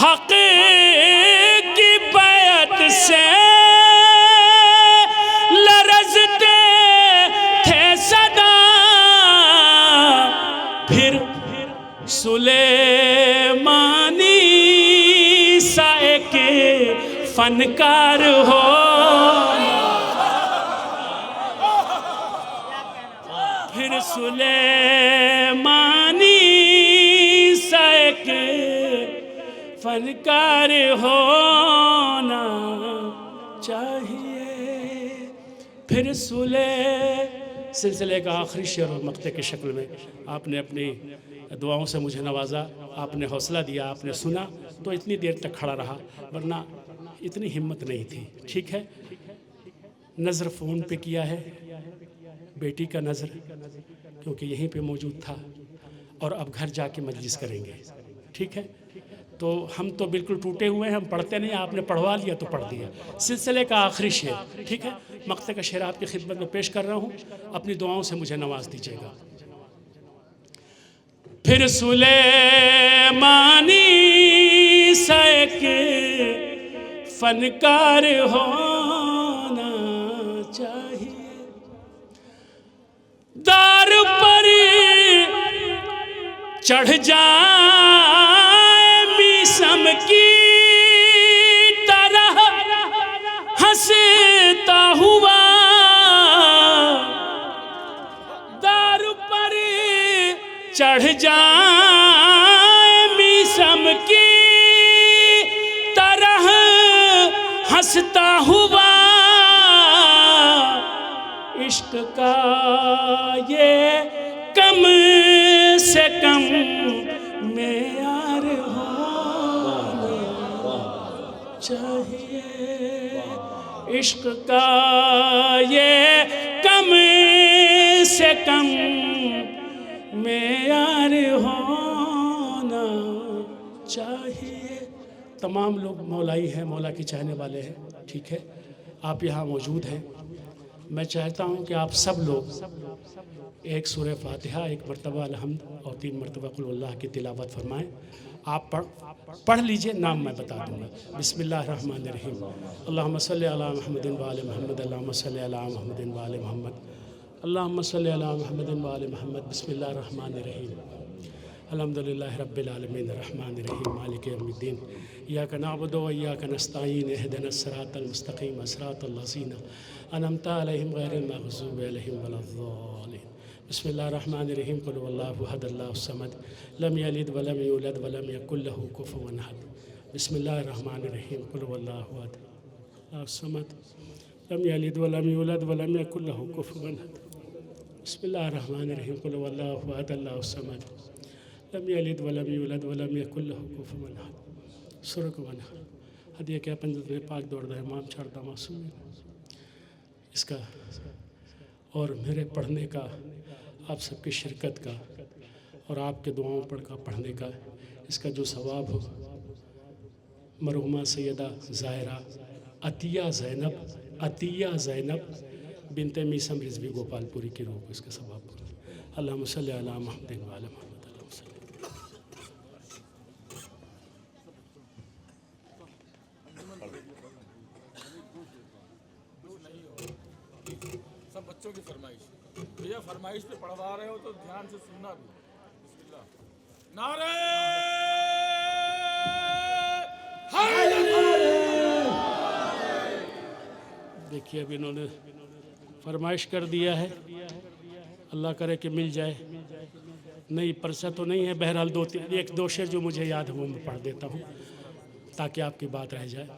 हक की बैत से लरज़ते थे सदा। फिर सुलेमानी सा एक फनकार हो। फिर सुलेमानी सा एक फनकार होना चाहिए। फिर सुले सिलसिले का आखिरी शेर और मक्ते की शक्ल में आपने अपनी दुआओं से मुझे नवाजा, आपने हौसला दिया, आपने सुना तो इतनी देर तक खड़ा रहा, वरना इतनी हिम्मत नहीं थी। ठीक है, नज़र फ़ोन पे किया है, बेटी का नज़र, क्योंकि यहीं पे मौजूद था, और अब घर जाके मजलिस करेंगे। ठीक है, तो हम तो बिल्कुल टूटे हुए हैं, हम पढ़ते नहीं, आपने पढ़वा लिया तो पढ़ दिया। सिलसिले का आखिरी शेर, ठीक है, मक्ते का शेर आपकी खिदमत में पेश कर रहा हूँ, अपनी दुआओं से मुझे नवाज दीजिएगा। फिर सुलेमानी सा एक फनकार होना चाहिए, दार पर चढ़ जाए मीसम की तरह हंसता हुआ, दार पर चढ़ जाए मीसम की तरह हंसता हुआ, इश्क का ये कम से कम मेयार होना चाहिए, इश्क का ये कम से कम मेयार होना चाहिए। तमाम लोग मौलाई हैं, मौला की चाहने वाले हैं। ठीक है, आप यहाँ मौजूद हैं, मैं चाहता हूँ कि आप सब लोग एक सूरह फातिहा, एक मरतबा अलहम्द और 3 मरतबा कुल अल्लाह की तिलावत फरमाएँ। आप पढ़ लीजिए, नाम मैं बता दूँगा। बिस्मिल्लाहिर्रहमानिर्रहीम, अल्लाहुम्मा सल्लि अला मुहम्मदिन व आले मुहम्मद, अल्लाहुम्मा सल्लि अला मुहम्मदिन व आले मुहम्मद, अल्लाहुम्मा सल्लि अला मुहम्मदिन व आले मुहम्मद। बिस्मिल्लाहिर्रहमानिर्रहीम, अल्हम्दुलिल्लाहि रब्बिल आलमीन, अर्रहमानिर्रहीम, मालिकि यौमिद्दीन, इय्याका नअबुदु व इय्याका नस्तईन, इहदिनस सिरातल मुस्तक़ीम, सिरातल लज़ीना अनअमता अलैहिम गैरिल मग़ज़ूबि अलैहिम वलद्दालिन। बिस्मिल्लाहिर्रहमानिर्रहीम, क़ुल हुवल्लाहु अहद, अल्लाहुस समद, लम यलिद व लम यूलद व लम यकुल लहू कुफुवन अहद। बिस्मिल्लाहिर्रहमानिर्रहीम, क़ुल हुवल्लाहु अहद, अल्लाहुस समद, लम यलिद व लम यूलद व लम यकुल लहू कुफुवन अहद। बिस्मिल्लाहिर्रहमानिर्रहीम, क़ुल हुवल्लाहु अहद, अल्लाहुस समद, लम यलिद व लम यूलद व लम यकुल लहू कुफुवन अहद। सुरक बना हदिया क्या पंजत में पाक दौड़ रहे माम छाड़ता मासूम इसका और मेरे पढ़ने का, आप सबकी शिरकत का और आपके दुआओं पढ़ने का, इसका जो सवाब हो, मरहुमा सैयदा ज़ाहिरा अतिया ज़ैनब बिनते मीसम रिज़वी गोपालपुरी की रूह को इसका सवाब हो। अल्लाहुम्मा सल्लि अला मुहम्मदिन व आले मुहम्मद। सब बच्चों की फरमाइश, भैया फरमाइश पे पढ़वा रहे हो तो ध्यान से सुनना भी। बिस्मिल्लाह, नारे देखिए अब इन्होंने फरमाइश कर दिया है, अल्लाह करे कि मिल जाए। नहीं पर्चा तो नहीं है, बहरहाल 1-2 शेर जो मुझे याद है वो मैं पढ़ देता हूँ ताकि आपकी बात रह जाए।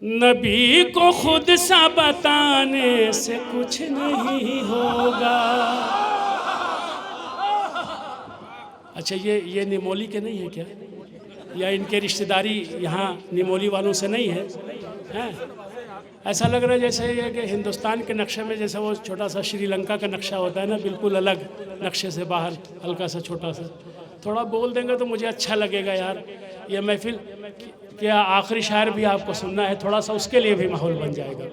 नबी को खुद सा बताने से कुछ नहीं होगा। अच्छा ये निमोली के नहीं है क्या, या इनके रिश्तेदारी यहाँ निमोली वालों से नहीं है? हैं? ऐसा लग रहा है जैसे ये कि हिंदुस्तान के नक्शे में जैसे वो छोटा सा श्रीलंका का नक्शा होता है ना, बिल्कुल अलग नक्शे से बाहर, हल्का सा छोटा सा। थोड़ा बोल देंगे तो मुझे अच्छा लगेगा यार। ये महफिल क्या आखिरी शायर भी आपको सुनना है, थोड़ा सा उसके लिए भी माहौल बन जाएगा।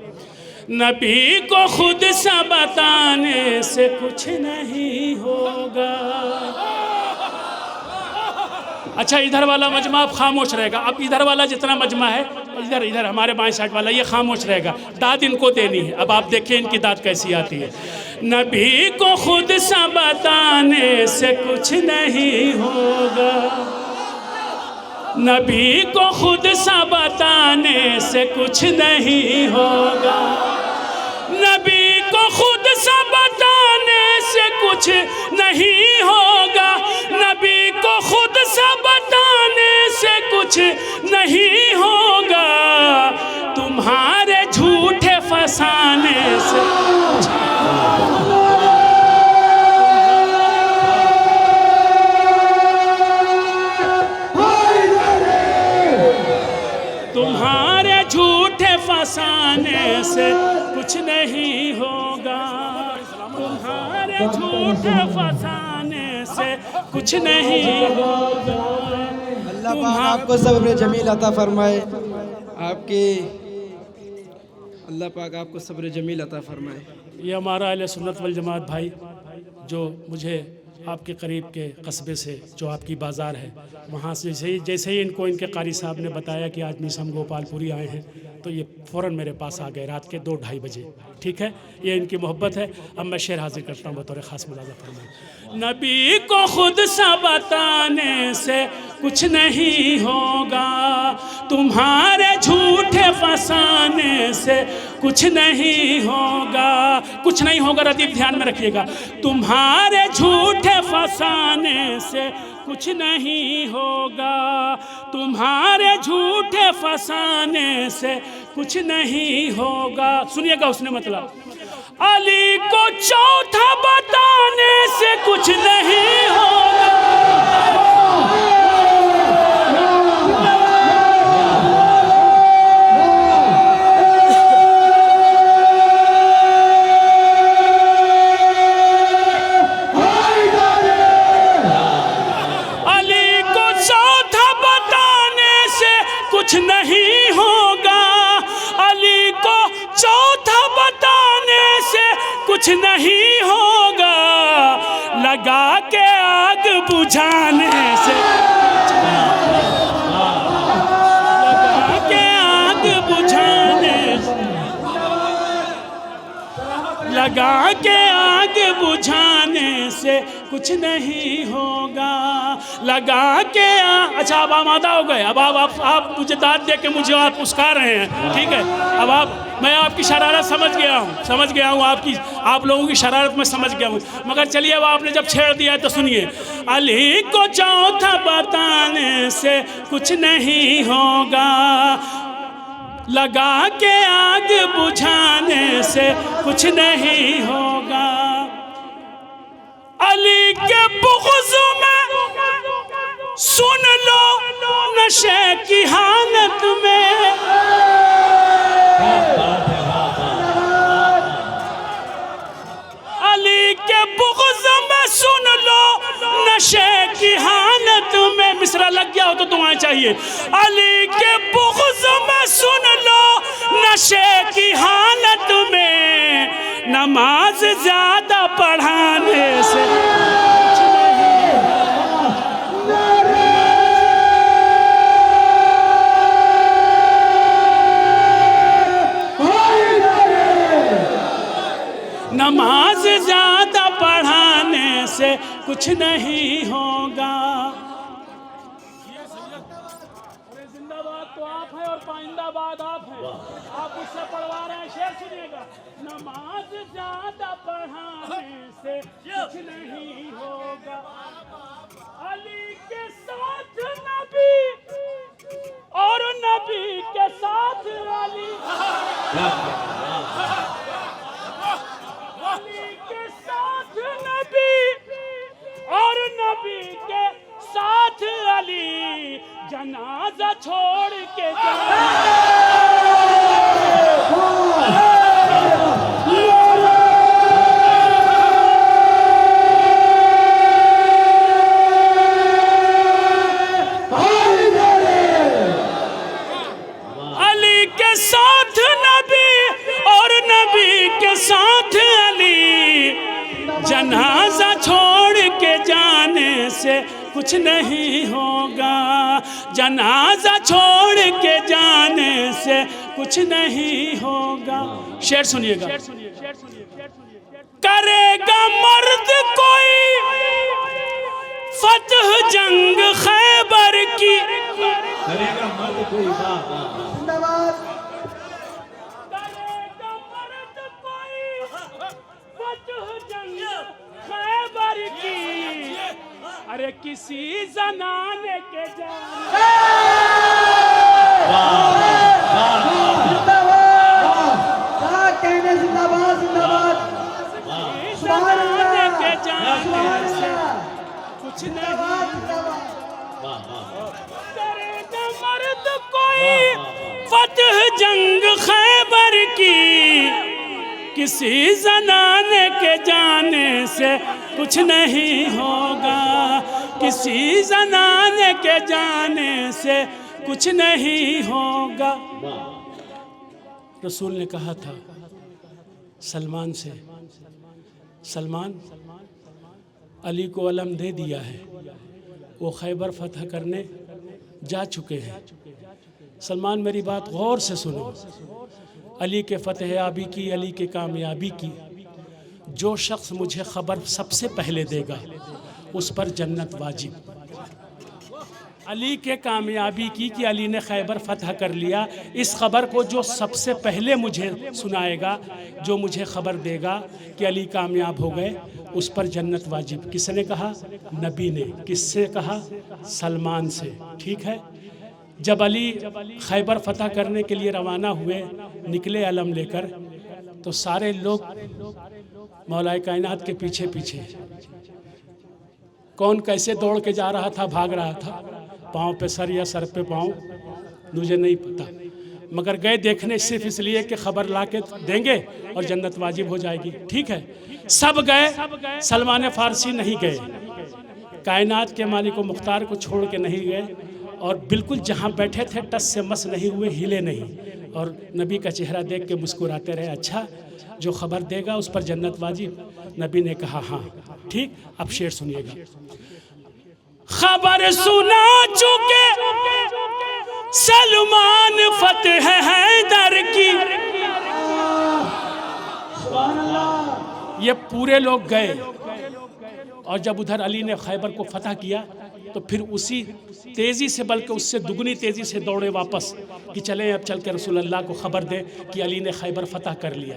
नबी को खुद सा बताने से कुछ नहीं होगा। अच्छा इधर वाला मजमा अब खामोश रहेगा। अब इधर वाला जितना मजमा है, इधर हमारे बाएं साइड वाला, ये खामोश रहेगा। दाद इनको देनी है। अब आप देखिए इनकी दाद कैसी आती है। नबी को खुद सा बताने से कुछ नहीं होगा। नबी को खुद सा बताने से कुछ नहीं होगा। नबी को खुद सा बताने से कुछ नहीं होगा। नबी को खुद सा बताने झूठे फसाने से कुछ नहीं अल्लाह पाक आपको सब्र जमील अता फरमाए। आपकी अल्लाह पाक आपको सब्र जमील अता फरमाए। ये हमारा अहले सुन्नत वल जमात भाई जो मुझे आपके करीब के कस्बे से जो आपकी बाज़ार है वहाँ से जैसे ही इनको इनके कारी साहब ने बताया कि आज मीसम गोपालपुरी आए हैं तो ये फ़ौरन मेरे पास आ गए रात के 2-2:30 बजे। ठीक है, ये इनकी मोहब्बत है। अब मैं शेर हाजिर करता हूँ बतौर ख़ास मुलाज़ा फरमाएं। नबी को खुद सा बताने से कुछ नहीं होगा, तुम्हारे झूठे फसाने से कुछ नहीं होगा। कुछ नहीं होगा, रदीफ ध्यान में रखिएगा। तुम्हारे झूठे फसाने से कुछ नहीं होगा, तुम्हारे झूठे फसाने से कुछ नहीं होगा। सुनिएगा उसने मतलब, अली को चौथा बताने से कुछ नहीं होगा। कुछ नहीं होगा, अली को चौथा बताने से कुछ नहीं होगा, लगा के आग बुझाने से लगा के आग बुझाने से लगा के आग बुझाने से कुछ नहीं होगा, लगा के अच्छा अब आमादा हो गए। अब आप मुझे दाद दे के मुझे आप उस्का रहे हैं। ठीक है, अब मैं आपकी शरारत समझ गया हूँ आपकी, आप लोगों की शरारत में समझ गया हूँ। मगर चलिए अब आपने जब छेड़ दिया है तो सुनिए, अली को चौथा बताने से कुछ नहीं होगा, लगा के आग बुझाने से कुछ नहीं होगा। अली के बुग़्ज़ में सुन लो नशे की हालत में, अली के बुग़्ज़ में सुन लो नशे की हालत में। मिसरा लग गया हो तो दुआएं चाहिए। अली के बुग़्ज़ में सुन लो नशे की हालत में, नमाज ज़्यादा पढ़ाने से नमाज ज़्यादा पढ़ाने से कुछ नहीं होगा। अरे जिंदाबाद तो आप हैं और पाइंदाबाद आप हैं, आप उससे पढ़वा रहे हैं। शेर सुनिएगा, नमाज ज़्यादा पढ़ाने से कुछ नहीं होगा, अली के साथ नबी और नबी के साथ अली, अली के साथ नबी और नबी के साथ अली, जनाजा छोड़ के अली के साथ नबी और नबी के साथ अली, जनाजा छोड़ के जाने से कुछ नहीं होगा, जनाजा छोड़ के जाने से कुछ नहीं होगा। शेर सुनिएगा, करेगा मर्द कोई फतह जंग खैबर की, करेगा मर्द कोई जिंदाबाद, करेगा मर्द कोई फतह जंग खैबर की, अरे किसी जनाने के जाने जनाने के जाने से कुछ नहीं, करेगा मर्द कोई फतह जंग खैबर की, किसी जनाने के जाने से कुछ नहीं होगा, किसी जनाने के जाने से कुछ नहीं होगा। रसूल ने कहा था सलमान से, सलमान अली को अलम दे दिया है, वो खैबर फतह करने जा चुके हैं। सलमान मेरी बात गौर से सुनो, अली के फतह याबी की, अली के कामयाबी की जो शख्स मुझे ख़बर सबसे पहले देगा उस पर जन्नत वाजिब। अली के कामयाबी की कि अली ने खैबर फतह कर लिया, इस ख़बर को जो सबसे पहले मुझे सुनाएगा, जो मुझे ख़बर देगा कि अली कामयाब हो गए, उस पर जन्नत वाजिब। किसने कहा? नबी ने। किससे कहा? सलमान से। ठीक है। जब अली खैबर फतह करने के लिए रवाना हुए, निकले अलम लेकर, तो सारे लोग मौलाए कायनात के पीछे पीछे। कौन कैसे दौड़ के जा रहा था, भाग रहा था, पाँव पे सर या सर पे पाँव, मुझे नहीं पता, मगर गए देखने सिर्फ इसलिए कि खबर ला के देंगे और जन्नत वाजिब हो जाएगी। ठीक है, सब गए, सलमान फारसी नहीं गए, कायनात के मालिक व मुख्तार को छोड़ के नहीं गए, और बिल्कुल जहाँ बैठे थे टस से मस नहीं हुए, हिले नहीं, और नबी का चेहरा देख के मुस्कुराते रहे। अच्छा, जो खबर देगा उस पर जन्नत वाजिब। नबी ने कहा हाँ ठीक। अब शेर सुनिएगा। खबर सुना चुके सलमान फतह हैदर की, ये पूरे लोग गए, और जब उधर अली ने खैबर को फतह किया तो फिर उसी तेज़ी से, बल्कि उससे दुगनी तेज़ी से दौड़े वापस कि चले अब चल के रसूल अल्लाह को ख़बर दे कि अली ने खैबर फतह कर लिया।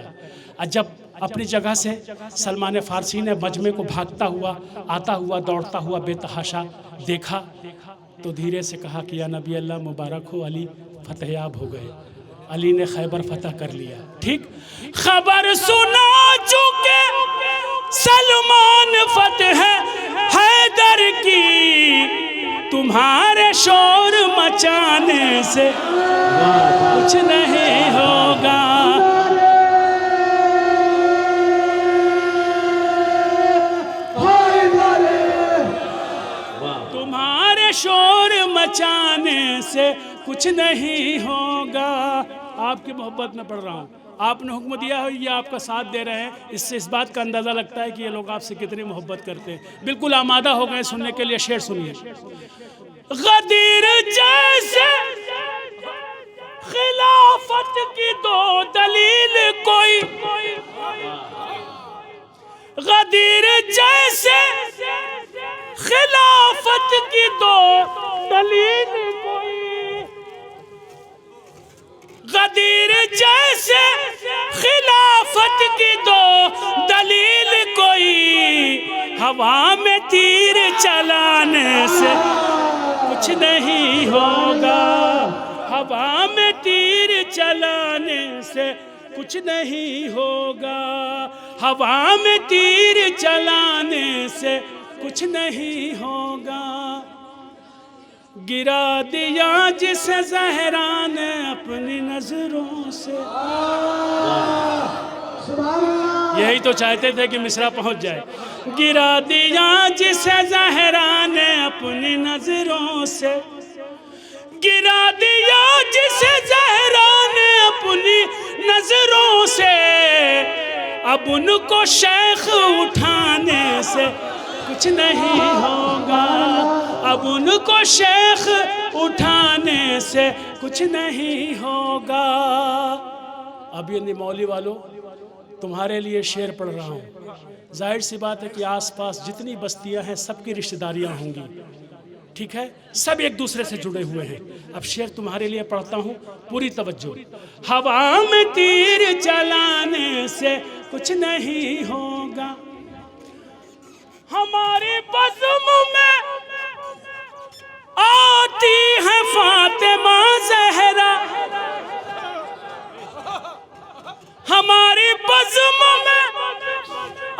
और जब अपनी जगह से सलमान फ़ारसी ने मजमे को भागता हुआ, आता हुआ, दौड़ता हुआ बेतहाशा देखा, तो धीरे से कहा कि या नबी अल्लाह मुबारक हो, अली फतहयाब हो गए, अली ने खैबर फतह कर लिया। ठीक। खबर सुना चुके सलमान फतह हैदर की, तुम्हारे शोर मचाने से कुछ नहीं होगा। तुम्हारे शोर मचाने से कुछ नहीं होगा। आपकी मोहब्बत में पढ़ रहा हूँ, आपने हुक्म दिया है, ये आपका साथ दे रहे हैं, इससे इस बात का अंदाज़ा लगता है कि ये लोग आपसे कितनी मोहब्बत करते हैं। बिल्कुल आमादा हो गए सुनने के लिए। शेर सुनिए। गदीर जैसे खिलाफत की दो दलील कोई, गदीर जैसे खिलाफत की दो दलील कोई, गदीर जैसे खिलाफत की दो दलील कोई, हवा में तीर चलाने से कुछ नहीं होगा, हवा में तीर चलाने से कुछ नहीं होगा, हवा में तीर चलाने से कुछ नहीं होगा। गिरा दिया जिसे ज़हरा ने अपनी नजरों से। यही तो चाहते थे कि मिस्रा पहुंच जाए। गिरा दिया जिसे ज़हरा ने अपनी नजरों से, गिरा दिया जिसे ज़हरा ने अपनी नजरों से, अब उनको शेख उठाने से कुछ नहीं होगा, अब उनको शेख उठाने से कुछ नहीं होगा। अब ये मौली वालों, तुम्हारे लिए शेर पढ़ रहा हूँ। जाहिर सी बात है कि आसपास जितनी बस्तियाँ हैं सबकी रिश्तेदारियाँ होंगी, ठीक है, सब एक दूसरे से जुड़े हुए हैं। अब शेर तुम्हारे लिए पढ़ता हूँ, पूरी तवज्जो। हवा में तीर चलाने से कुछ नहीं होगा, हमारे बज़्म में आती है फातिमा ज़हरा, हमारी बज़्म में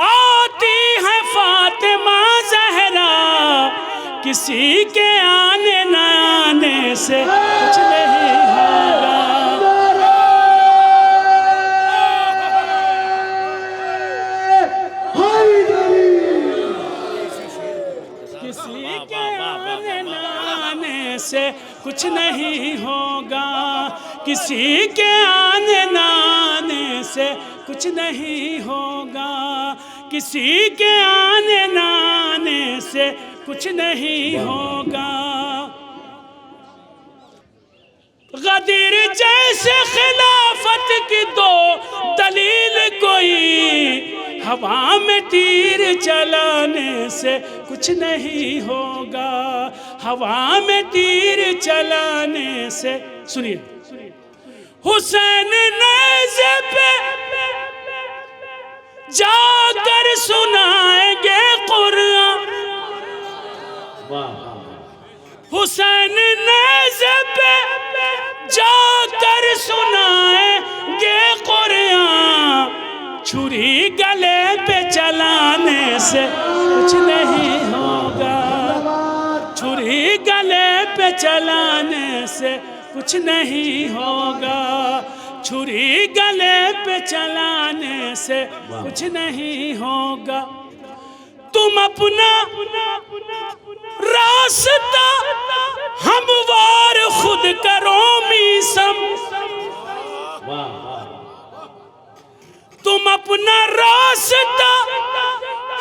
आती है फातिमा ज़हरा, किसी के आने न आने से कुछ नहीं होगा। किसी के आने नाने से कुछ नहीं होगा, किसी के आने नाने से कुछ नहीं होगा, किसी के आने नाने से कुछ नहीं होगा। गदीर जैसे खिलाफत की दो दलील कोई, हवा में तीर चलाने से कुछ नहीं होगा, हवा में तीर चलाने से। सुनिए, हुसैन नेज़े पे जाकर सुनाएंगे कुरान, हुसैन नेज़े पे जाकर सुनाएंगे कुरान, छुरी गले पे चलाने से कुछ नहीं होगा, छुरी गले पे चलाने से कुछ नहीं होगा, छुरी गले पे चलाने से कुछ नहीं होगा। तुम अपना रास्ता हमवार खुद करो मीसम, तुम अपना रास्ता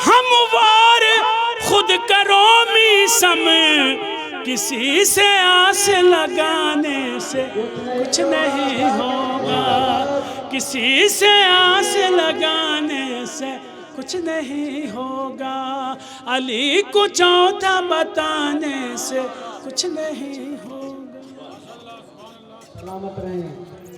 हमवार खुद करो मीसम, किसी से आस लगाने से कुछ नहीं होगा, किसी से आस लगाने से कुछ नहीं होगा, अली को चौथा बताने से कुछ नहीं होगा। सलामत रहें।